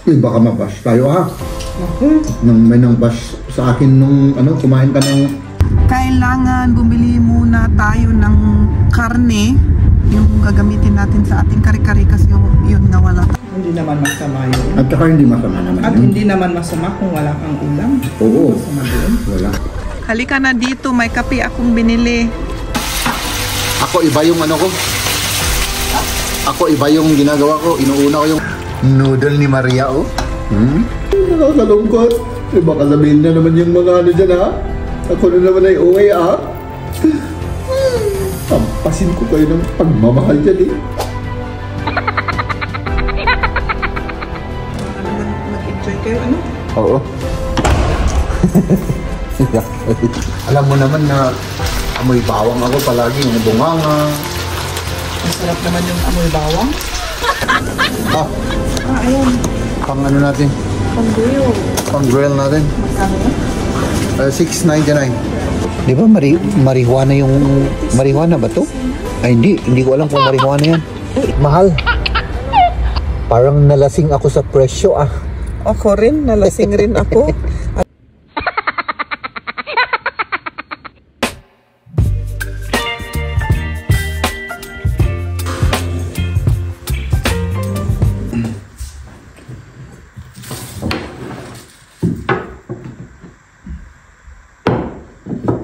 Uy, baka mabash tayo ha. Nang may nang bash sa akin nung kumain ka ng... Kailangan bumili muna tayo ng karne. Yung gagamitin natin sa ating kare-kare kasi yun nga wala. Hindi naman masama yun. At saka hindi masama naman At yun. hindi naman masama kung wala kang ulam. Oo. Masama doon. Wala. Halika na dito, may kape akong binili. Ako iba yung ko. Ako iba yung ginagawa ko. Inuuna ko yung noodle ni Maria, oh. Nakakalungkot. Baka sabihin na naman yung mga dyan, ha? Ako na naman ay uwi, ha? Pampasin ko kayo ng pagmamahal dyan, eh. Mag-enjoy kayo, ano? Oo. Alam mo naman na amoy bawang ako palagi, yung bunganga. Masarap naman yung amoy bawang. Ayun. Pang natin? Pang-grill. Pang-grill natin. Magkano? 6.99. Di ba marijuana yung... Marijuana ba to? Ay hindi ko alam kung marijuana yan. Mahal. Parang nalasing ako sa presyo, ah. Ako rin, nalasing rin ako.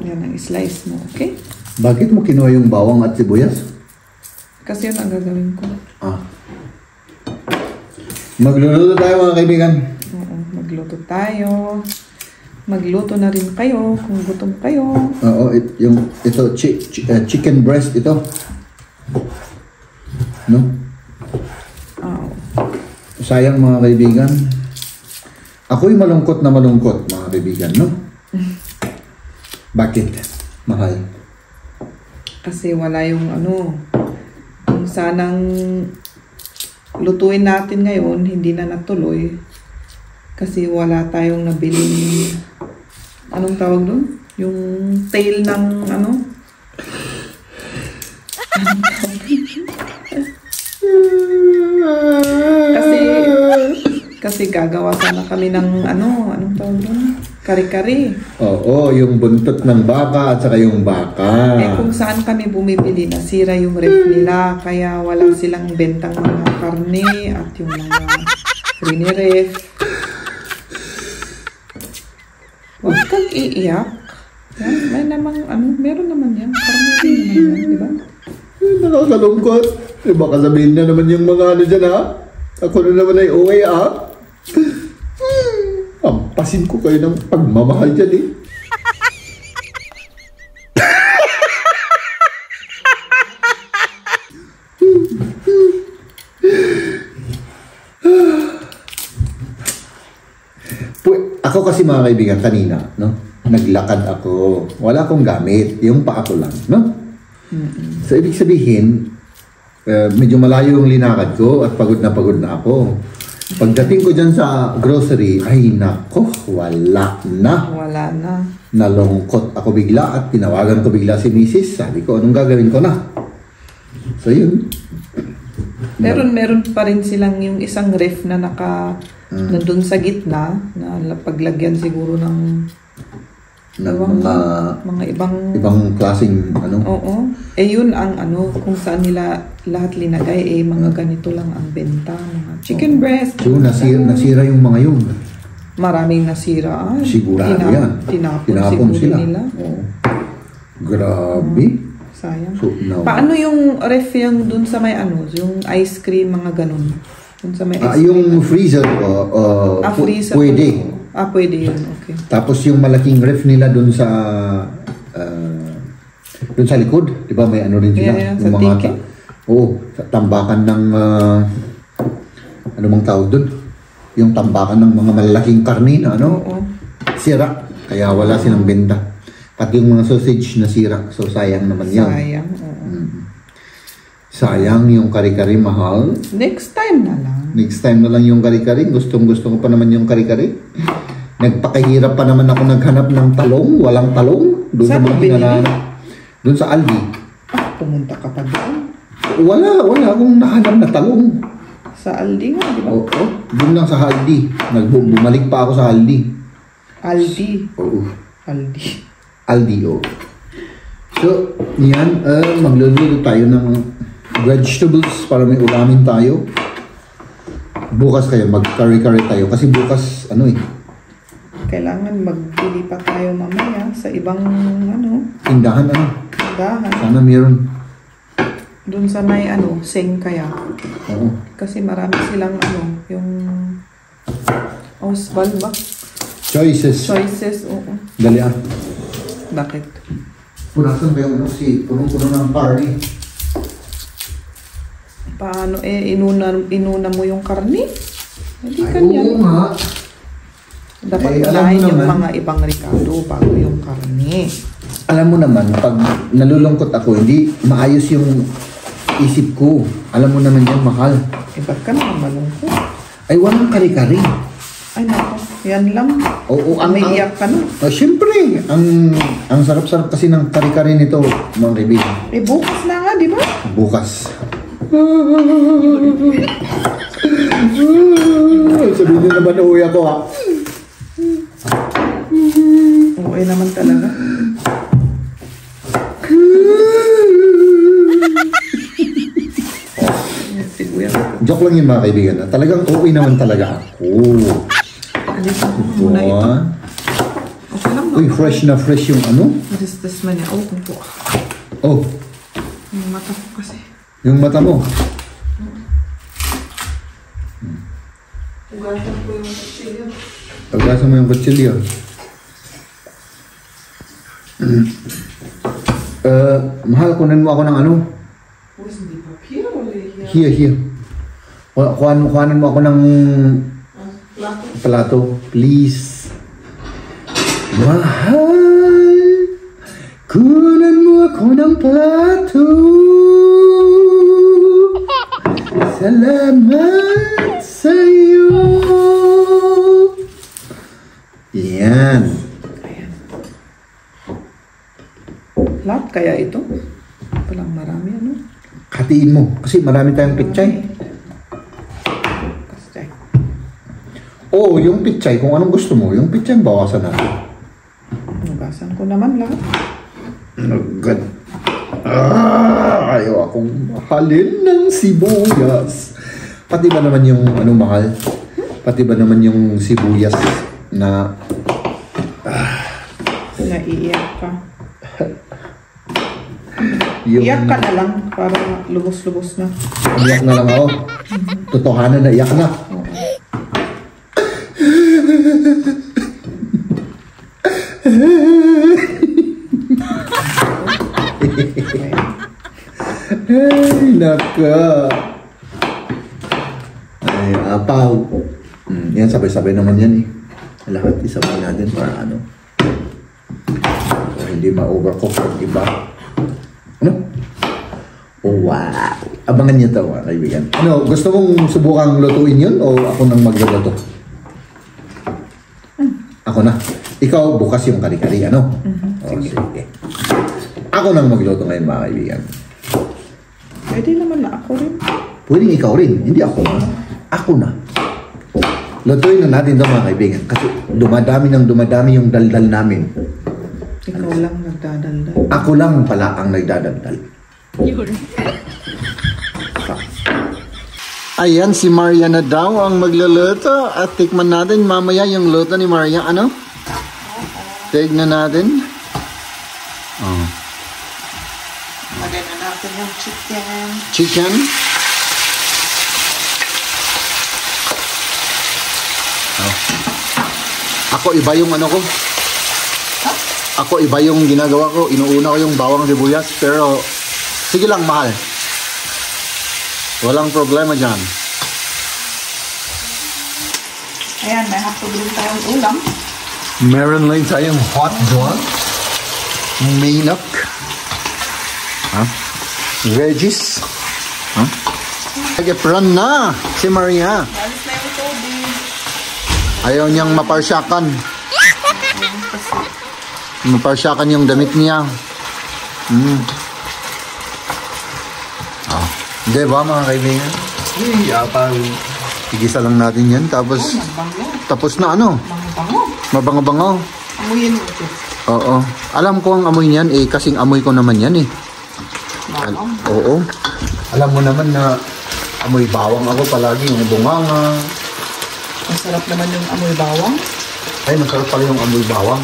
Yan ang slice mo, okay? Bakit mo kinuha yung bawang at sibuyas? Kasi yun ang gagawin ko. Magluluto tayo, mga kaibigan. Oo, magluto tayo. Magluto na rin kayo kung gutom kayo. Oo, ito chicken breast ito. No? Oo. Sayang, mga kaibigan. Ako'y malungkot na malungkot, mga kaibigan, no? Bakit? Mahal. Kasi wala yung kung sanang lutuin natin ngayon, hindi na natuloy. Kasi wala tayong nabiling, anong tawag doon? Yung tail ng kasi gagawa sana kami ng anong tawag doon? Kare-kare. Oo, yung buntot ng baka at saka yung baka. Eh kung saan kami bumibili, nasira yung ref nila, kaya wala silang bentang mga karne at yung mga rini-ref. Huwag kang iiyak. Yan, may namang meron naman yan. Karne din naman yan, di ba? Nakakalungkot. Baka sabihin na naman yung mga dyan, ha? Ako na naman ay uwi, ha? Pampasin ko kayo ng pagmamahal dyan, eh. Ako kasi, mga kaibigan, kanina, no? Naglakad ako. Wala akong gamit. Yung paa ko lang, no? So, ibig sabihin, medyo malayo yung linakad ko at pagod na ako. Pagdating ko dyan sa grocery, ay nako, wala na. Wala na. Nalungkot ako bigla at tinawagan ko bigla si Mrs. Sabi ko, anong gagawin ko na? So, yun. Meron pa rin silang yung isang ref na nandun sa gitna, na paglagyan siguro ng mga ibang klaseng Oo. Eh yun ang kung saan nila lahat linagay, mga ganito lang ang benta, mga chicken breast. So, nasira yung mga yun. Maraming nasira. Sigurado yan. Tinapon sila. Nila. Oo. Grabe. Sayang. So, no. Paano yung ref yung dun sa may yung ice cream, mga ganun? Dun sa may ice cream. Yung freezer, freezer. pwede. Pwede yun, okay. Tapos yung malaking ref nila dun sa likod, di ba may rin sila? Yeah, yung sa tiki. Sa tambakan ng ano bang tawag dun? Yung tambakan ng mga malalaking karne na sira. Kaya wala silang benta. Pati yung mga sausage nasira. So sayang naman yan. Sayang, Sayang yung kare-kare, mahal. Next time na lang. Next time na lang yung kare-kare. Gusto ko pa naman yung kare-kare. Nagpakahirap pa naman ako naghanap ng talong. Walang talong. Doon sa mga pinalanan. Doon sa Aldi. Pumunta ka pa doon? Wala akong nahanap na talong. Sa Aldi nga, di ba? Oo, doon lang sa Aldi. Bumalik pa ako sa Aldi. Aldi. Oo. Aldi. Aldi, oo. So, yan, magluluto tayo ng vegetables para may ulamin tayo. Bukas kayo, mag-curry-curry tayo. Kasi bukas, Kailangan magbili pa tayo mamaya sa ibang, tindahan, tindahan. Sana meron. Doon sa may, sing kaya. Oo. Kasi marami silang, yung Osval ba? Choices. Oo. Dali Bakit? Punasan kayo kasi punong-puno ng party. Paano inuna mo yung karne? Hindi Ay, kanya. oo nga. Dapat Eh, alam mo unahin yung naman. mga ibang rekado bago yung karne. Alam mo naman, pag nalulungkot ako, hindi maayos yung isip ko. Alam mo naman yan, mahal. Ba't ka naman malungkot? Ay, walang kari-kari. Ay nako, yan lang. Oo, May iyak ka na. Siyempre, ang sarap-sarap kasi ng kari-kari nito, mga kaibigan. Bukas na nga, di ba? Bukas. Sabihin nyo naman na uwi ako, ha? Okay naman talaga. Siguya. Joke lang yun, mga kaibigan. Talagang uwi naman talaga ako. Alisan ko muna ito. Wow. Okay lang ba? Uy, fresh na fresh yung This man niya. Kung po. Oh, Yung mata ko kasi. yung mata mo. Ugasan ko yung kutsilyo. Pagkasa mo yung kutsilyo. Mahal, kunan mo ako ng Uy, hindi pa here o Here. Kuhanan mo ako ng Plato. plato, please. Mahal, kunan mo ako ng plato. Salamat sa'yo. Yan. Ayan. Lahat kaya ito? Palang marami Hatiin mo. Kasi marami tayong pichay. Kasi Oo, yung pichay. Kung anong gusto mo, yung pichay bawasan natin. Nugasan ko naman lahat. Agad. Ayaw akong mahalin ng sibuyas. Pati ba naman yung mahal? Pati ba naman yung sibuyas na Naiiyak ka. yung Iyak ka na lang para lubos-lubos na. iyak na lang ako. Totohanan na iyak na. Ay, naka. Ay, apaw. Yan, sabay-sabay naman yan eh. Lahat isabay natin para para hindi ma-overcook ang iba. Oh, wow. Abangan niyo ito, mga kaibigan. Gusto mong subukang lutuin yun o ako nang magluluto? Ako na. Ikaw, bukas yung kari-kari, sige. Ako nang magluto ngayon, mga kaibigan. Pwede naman na ako rin. Pwedeng ikaw rin, hindi ako na. Ako na. Lutuin na natin ito, mga kaibigan. Kasi dumadami yung daldal namin. Ikaw lang nagdadaldal. Ako lang pala ang nagdadaldal. Ayan, si Maria na daw ang magluluto. At tikman natin mamaya yung luto ni Maria. Tignan natin. Oh. Lagay na natin yung chicken. Chicken. Oh. Ako iba yung ko. Ako iba yung ginagawa ko. Inuuna ko yung bawang sibuyas. Pero sige lang, mahal. Walang problema dyan. Ayan, may hotdog rin tayong ulam. Meron lang tayong hot dog. Mainok. Veggies. Nag-epran na si Maria. Alis na yung tubig. Ayaw niyang maparsyakan. Maparsyakan yung damit niya. Di ba, mga kaibigan? Uy, apang. Igisa lang natin yan. Tapos, Mabango. tapos na ano? Bango-bango. Mabango-bango. Amuyin mo ito. Oo. Alam ko ang amoy niyan eh. Kasing amoy ko naman yan eh. Bawang. Oo. Alam mo naman na amoy bawang ako palagi. Yung bunganga. Masarap naman yung amoy bawang. Ay, masarap pala yung amoy bawang.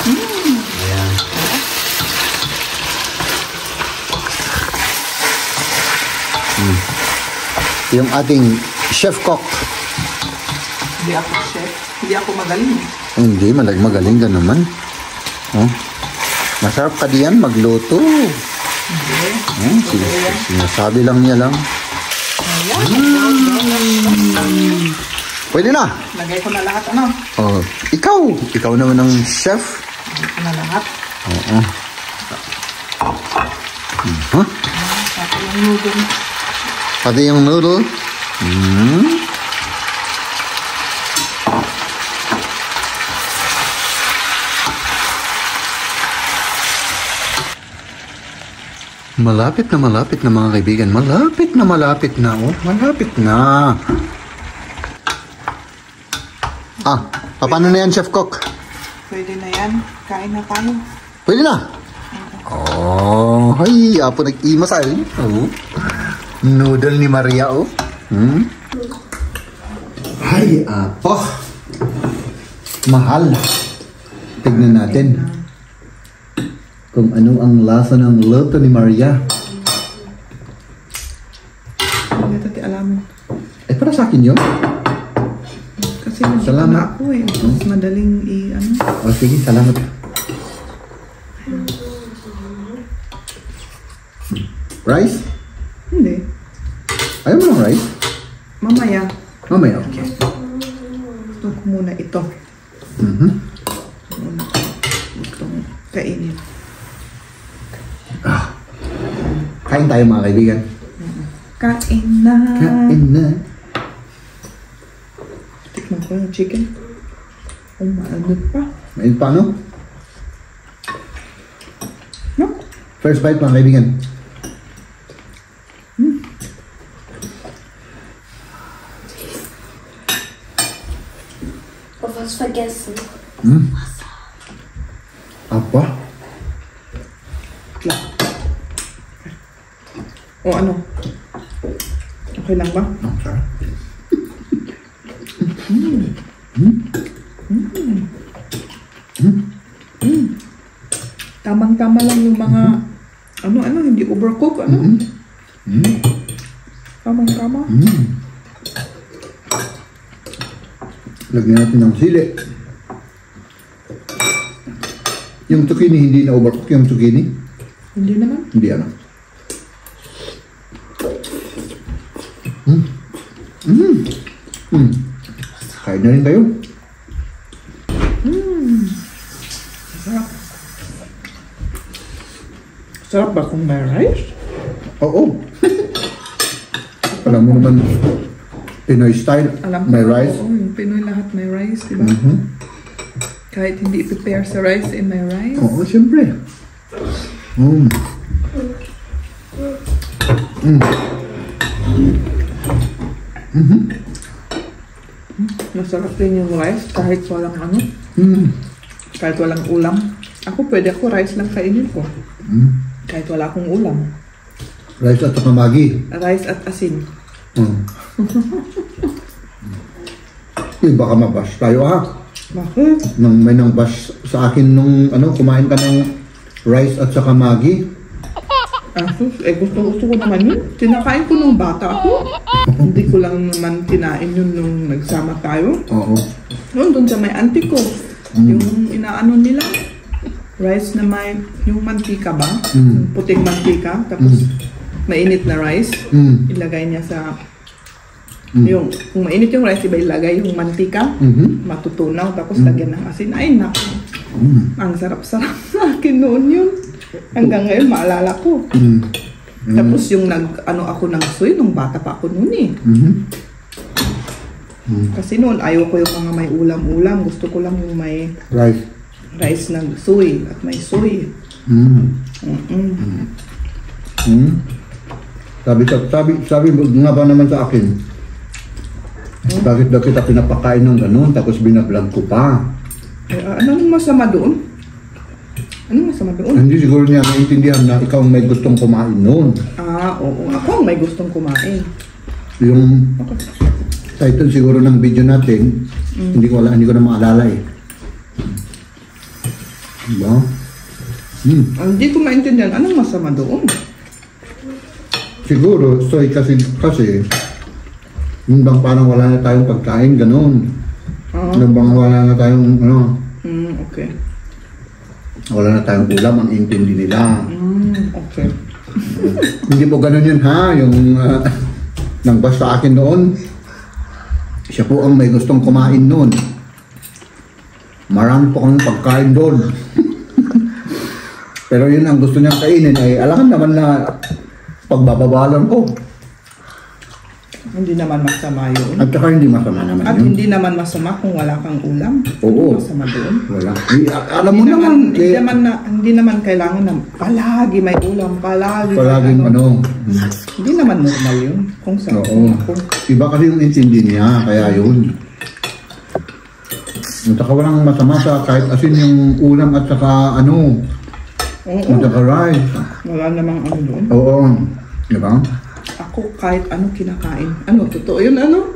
Ayan. Yung ating chef cook. Hindi ako chef. Hindi ako magaling. Hindi, magaling ka naman. Oh. Masarap ka diyan magluto. Hindi. Sinasabi lang niya lang. Pwede na. Lagay ko na lahat, ano? Oh, ikaw naman ang chef. Lagay ko na lahat. Oo. Huh? Pati yung noodle. Pati yung noodle. Malapit na mga kaibigan. Malapit na oh. Malapit na. Paano na yan, Chef Cook? Pwede na yan. Kain na tayo. Pwede na. Oh, ay, apo nag-imasal. Oh. Noodle ni Maria, oh. Ay, apo. Mahal. Tignan natin kung ano ang lasa ng luto ni Maria. Hindi natin alam. Eh, para sa akin yun. Kasi nandito Salamat. na ako eh. Mas madaling ano. O, sige, salamat. Rice? Hindi. Ayaw mo ng rice? Mamaya. Mamaya, okay. Gusto ko muna ito. Itong kainin. Kain tayo mga kaibigan. Kain na. Kain na. Tikman ko yung chicken. Umaanod pa. Ayun pa, no? No? First bite mga kaibigan. Auf was vergessen. Apa? O ano? Okay lang ba? Oh, sarap. Tamang-tama lang yung mga ano, hindi overcook, ano? Tamang-tama. Lagyan natin ng sili. Yung zucchini hindi na overcook yung zucchini. Hindi naman. Hindi ano. Kain na rin kayo. Sarap. Sarap ba kung may rice? Oo. Alam mo naman, Pinoy style, Alam ko. may rice. Oo, yung Pinoy lahat may rice, di ba? Kahit hindi i-prepare sa rice, may rice. Oo, siyempre. Masarap din yung rice kahit walang ano. Kahit walang ulam. Ako pwede ako rice lang kainin ko. Kahit wala akong ulam. Rice at Maggi. Rice at asin. Baka mabash tayo ha. Bakit? May nang bash sa akin nung kumain ka ng rice at saka Maggi. Asus, gusto ko naman yun. Tinakain ko nung bata ako. Hindi ko lang naman kinain yun nung nagsama tayo. Oo. Noon doon sa may auntie ko. Yung inaano nila. Rice na may, yung mantika ba? Yung puting mantika. Tapos mainit na rice. Ilagay niya sa, yung, kung mainit yung rice, iba ilagay yung mantika. Matutunaw. Tapos lagyan ng asin. Ay, naku. Ang sarap-sarap sa akin noon yun. Hanggang ngayon, maalala ko. Tapos yung ako ng soy, nung bata pa ako noon eh. Kasi noon, ayaw ko yung mga may ulam-ulam. Gusto ko lang yung may Rice. rice ng soy at may soy. Sabi nga ba naman sa akin, bakit daw kita pinapakain ng ganun tapos binablog ko pa? Anong masama doon? Anong masama doon? Hindi siguro niya naiintindihan na ikaw may gustong kumain noon. Oo. Ako ang may gustong kumain. Yung title siguro ng video natin, hindi ko na maalala eh. Diba? Hindi ko maintindihan. Anong masama doon? Siguro, so kasi yung bang parang wala na tayong pagkain, ganun. Yung bang wala na tayong, okay. Wala na tayong ulam, ang intindi nila. Okay. Hindi po ganun yun ha, yung nang basta akin noon, siya po ang may gustong kumain noon. Marami po kang pagkain doon. Pero yun ang gusto niyang kainin ay alam naman na pagbabawalan ko. Hindi naman masama yun. At saka hindi masama naman At yun. hindi naman masama kung wala kang ulam. Oo. Masama doon. Wala. Alam mo naman. Hindi naman kailangan na palagi may ulam, palagi ano. Hindi naman normal yun. Kung saan. Oo. Iba kasi yung intindi niya, kaya yun. At saka walang masama sa kahit asin yung ulam at saka ano. At saka rice. Wala namang ano doon. Oo. Diba? Ako kahit ano kinakain. Ano, totoo yun ano?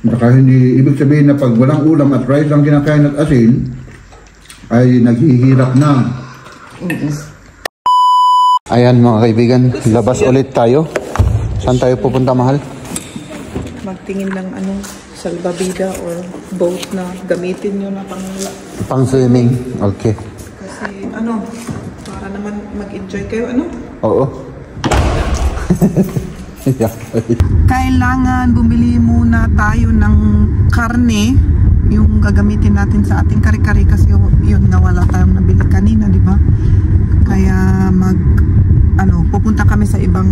Saka hindi ibig sabihin na pag walang ulam at rice lang kinakain at asin, ay naghihirap na. Ayan mga kaibigan, labas ulit tayo. Saan tayo pupunta, mahal? Magtingin ng ano, salbabida or boat na gamitin nyo na Pang swimming, okay. Kasi ano, para naman mag-enjoy kayo, ano? Oo. Yeah. Kailangan bumili muna tayo ng karne, yung gagamitin natin sa ating kare-kare kasi yun nga wala tayong nabili kanina, di ba? Kaya pupunta kami sa ibang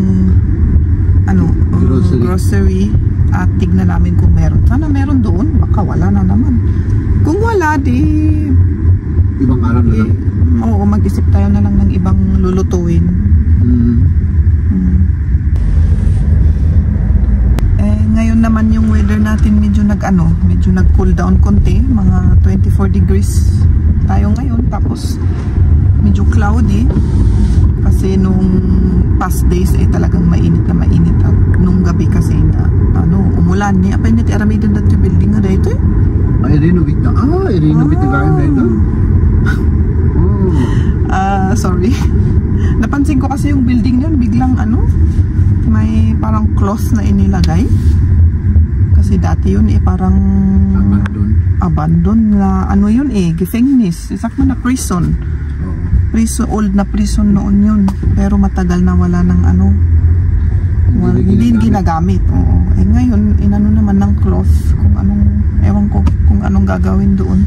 grocery at tignan namin kung meron. Sana meron doon, baka wala na naman. Kung wala, di Ibang araw na lang. Oo, mag-isip tayo na lang ng ibang lulutuin. Ngayon naman yung weather natin medyo nag-cool down konti, mga 24 degrees tayo ngayon, tapos medyo cloudy kasi nung past days talagang mainit at nung gabi kasi na umulan ni apa hindi aramidon that building na dito renovate na gayam na ito. Sorry. Napansin ko kasi yung building yun biglang may parang cloth na inilagay. Kasi dati yun parang abandon na yun gefängnis. Isakto na prison. Old na prison noon yun. Pero matagal na wala ng hindi ginagamit. Oo. Ngayon, naman ng cloth ewan ko kung anong gagawin doon.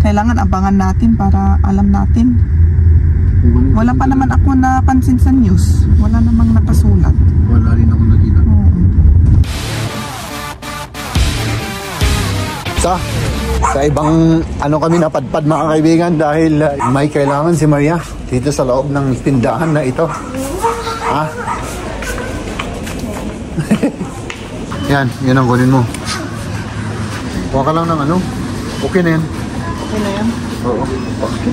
Kailangan abangan natin para alam natin. Wala pa naman ako napansin sa news. Wala namang nakasulat. Wala rin ako nakita. Sa ibang kami napadpad mga kaibigan dahil may kailangan si Maria dito sa loob ng tindahan na ito. Yan ang kunin mo. Huwag ka lang ng okay na yan. Okay na yan? Oo.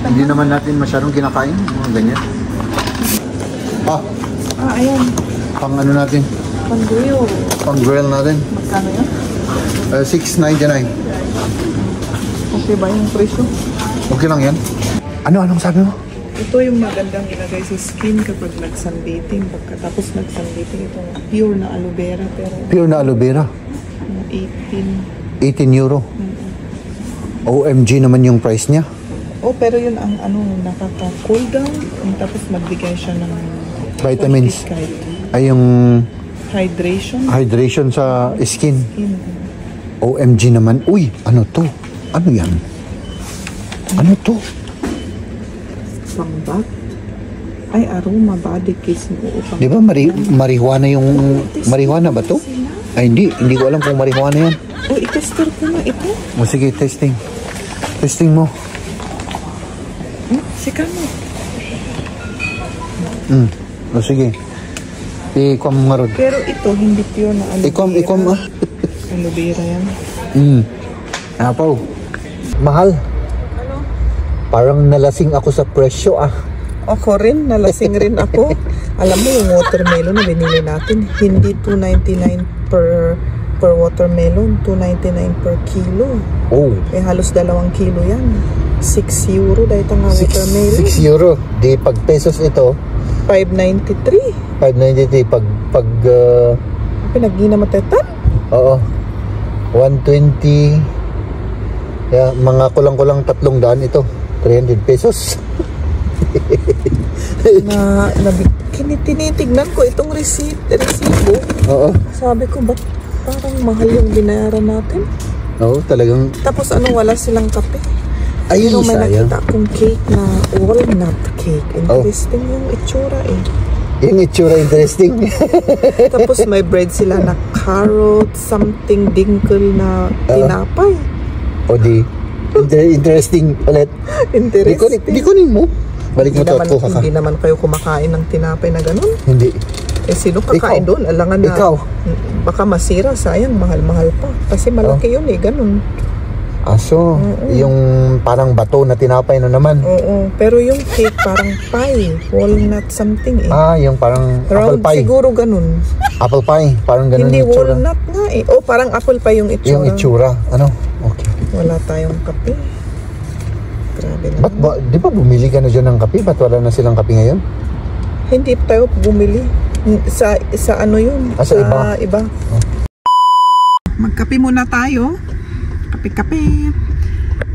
Hindi naman natin masyadong kinakain. Mga ganyan. Ayan. Pang natin? Pang-grill. Pang-grill natin. Magkano yan? $6.99. Okay ba yung presyo? Okay lang yan. Anong sabi mo? Ito yung magandang ilagay sa skin kapag nag-sunbathing. Pagkatapos nag-sunbathing, ito pure na aloe vera. Pure na aloe vera? 18 euro. OMG naman yung price niya. Pero yun ang nakaka-cool down. Tapos magbigay siya ng vitamins. Ay yung hydration sa skin. OMG naman. Uy, ano to? Ano yan? Ano to? Pang-bath? Ay, aroma body kiss mo. Di ba marijuana yung... Marijuana ba to? Ay, hindi ko alam kung marijuana yan. I-tester ko na ito. Sige, testing. Testing mo. Sika mo. O sige. Ikaw mo nga ron. Pero ito, hindi pure na aloe vera. Ikaw mo. Aloe vera yan. Apaw. Mahal. Ano? Parang nalasing ako sa presyo Ako rin, nalasing rin ako. Alam mo yung watermelon na binili natin, hindi $2.99 per watermelon, $2.99 per kilo. Oh. Eh halos 2 kilo yan. €6 dahil nga watermelon. €6. Di pag pesos ito, $5.93. $5.93 pag Pinag-ginamatetan? oo. 120. Yeah, mga kulang-kulang 300 ito. 300 pesos. Tinitignan ko itong resibo. Oo. Sabi ko, ba't parang mahal yung binayaran natin? Oo, talagang. Tapos wala silang kape. Ayun, Pero may sayang. nakita akong cake na walnut cake. Interesting yung itsura eh. Yung itsura interesting. Tapos may bread sila na carrot, something dingle na tinapay. O di, interesting ulit. Interesting. Di kunin mo. Balik mo to at kuha ka. Hindi naman kayo kumakain ng tinapay na ganun. Hindi. Eh sino kakain doon? Alangan na. Ikaw. Baka masira, sayang, mahal-mahal pa. Kasi malaki yun eh, ganun. Aso, yung parang bato na tinapay na naman. Oo, pero yung cake parang pie, walnut something eh. Yung parang apple Round pie. siguro ganun. Apple pie, parang ganun Hindi yung itsura. walnut nga eh. Oh, parang apple pie yung itsura. Yung itsura, ano? Okay. Wala tayong kape. Grabe na. Ba't ba, di ba bumili ka na dyan ng kape? Ba't wala na silang kape ngayon? Hindi tayo bumili. Sa ano yun? Sa iba? Oh. Magkape muna tayo. Kape-kape.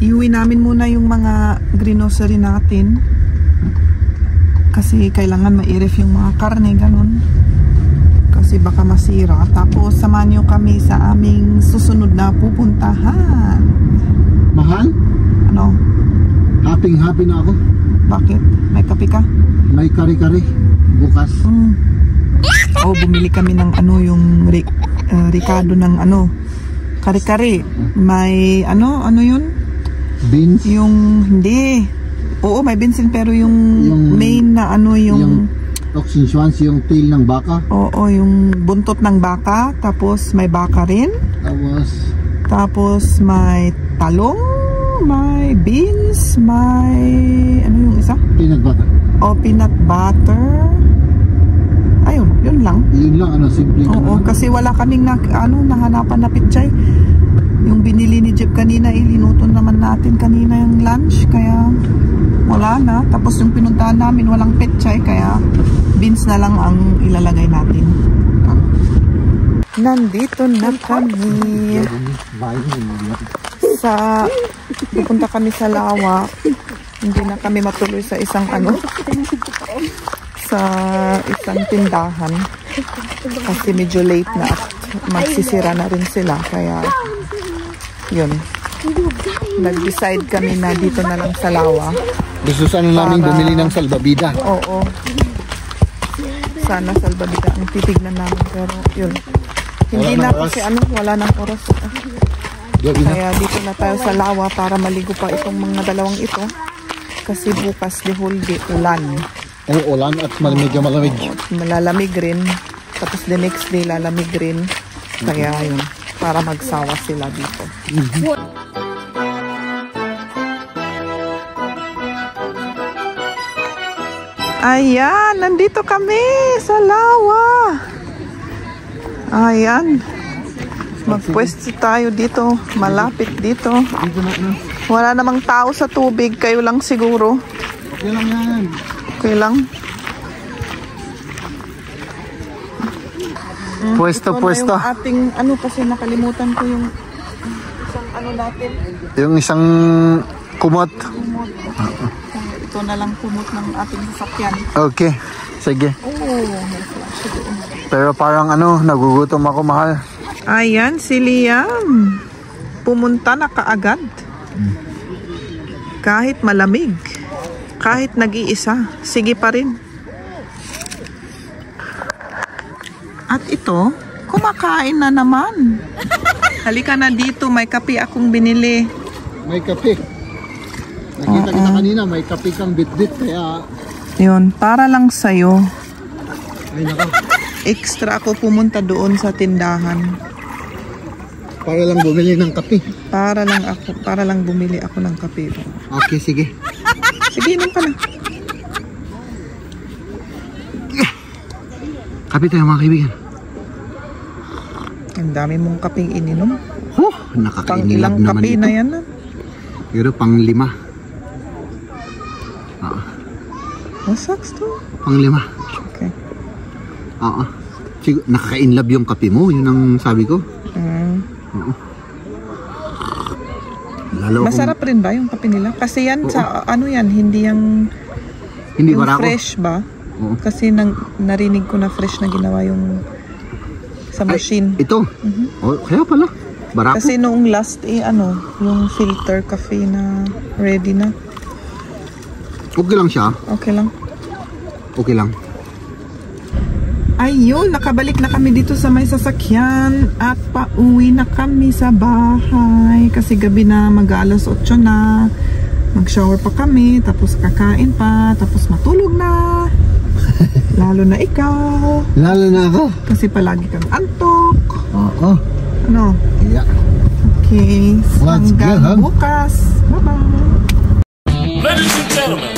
Iuwi namin muna yung mga grocery natin. Kasi kailangan ma-i-ref yung mga karne, ganun. Kasi baka masira. Tapos samahan nyo kami sa aming susunod na pupuntahan. Mahal? Ano? Happy na ako. Bakit? May kape ka? May kari-kari. Bukas. Oh, bumili kami ng ano, yung Ricardo ng ano, kari-kari. May ano yun? Beans? Yung hindi. Oo, may beans pero yung main na ano yung toxin yung tail ng baka. Oo, yung buntot ng baka. Tapos may baka rin. Tapos may talong, may beans, may ano yung isa? Peanut butter. O peanut butter. Ayun, yun lang. Yun lang, ano, simple. Oo, kasi wala kaming nahanapan na pichay. Yung binili ni Jeep kanina, ilinuto naman natin kanina yung lunch, kaya wala na. Tapos yung pinuntahan namin, walang pichay, kaya beans na lang ang ilalagay natin. Nandito na kami. Pupunta kami sa Lawa. Hindi na kami matuloy sa isang sa isang tindahan kasi medyo late na at magsisira na rin sila, kaya yun, nag-decide kami na dito na lang sa Lawa. Gusto sana namin bumili ng salbabida. Oo, sana salbabida ang titignan namin, pero yun, hindi na kasi wala nang oras. Kaya dito na tayo sa Lawa para maligo pa itong mga dalawang ito kasi bukas the whole day ulan. Ulan at medyo malamig. Malalamig rin. Tapos the next day lalamig rin. Kaya yun, para magsawa sila dito. Ayan, nandito kami sa Lawa. Ayan. Magpwesto tayo dito. Malapit dito. Wala namang tao sa tubig. Kayo lang siguro. Okay lang yan. Okay lang. Pwesto. Yung ating kasi nakalimutan ko yung isang natin. Yung isang kumot. Ito na lang kumot ng ating sasakyan. Okay. Sige. Pero parang nagugutom ako, mahal. Ayan, si Liam. Pumunta na kaagad. Kahit malamig. Kahit nag-iisa, sige pa rin. At ito, kumakain na naman. Halika na dito, may kape akong binili. May kape. Nakita kita kanina, may kape kang bit-bit, kaya... Yun, para lang sa'yo. Ay, naka. Extra ako pumunta doon sa tindahan. Para lang bumili ng kape. Para lang bumili ako ng kape. Okay, sige. Sige, inom ka na. Kape tayo mga kaibigan. Ang dami mong kapeng ininom. Oh, Pang nakakainlove ilang naman kape ito. na yan. Pero pang 5. Masaks to. Pang 5. Okay. Siguro, nakaka-inlove yung kape mo. Yun ang sabi ko. Lalo Masarap rin ba yung kape nila? Kasi yan sa ano yan, hindi yung barako. fresh ba? Oo. Kasi narinig ko na fresh na ginawa yung sa machine. Ito? Oh, kaya pala. Barako. Kasi noong last yung filter cafe na ready na. Okay lang siya. Okay lang. Okay lang. Ayun, nakabalik na kami dito sa may sasakyan at pauwi na kami sa bahay kasi gabi na, mag-alas 8 na. Mag-shower pa kami, tapos kakain pa, tapos matulog na. Lalo na ikaw. Lalo na ako. Kasi palagi kang antok. Oo. Ano? Yeah. Okay. Let's Hanggang go, huh? bukas. Bye-bye. Ladies and gentlemen,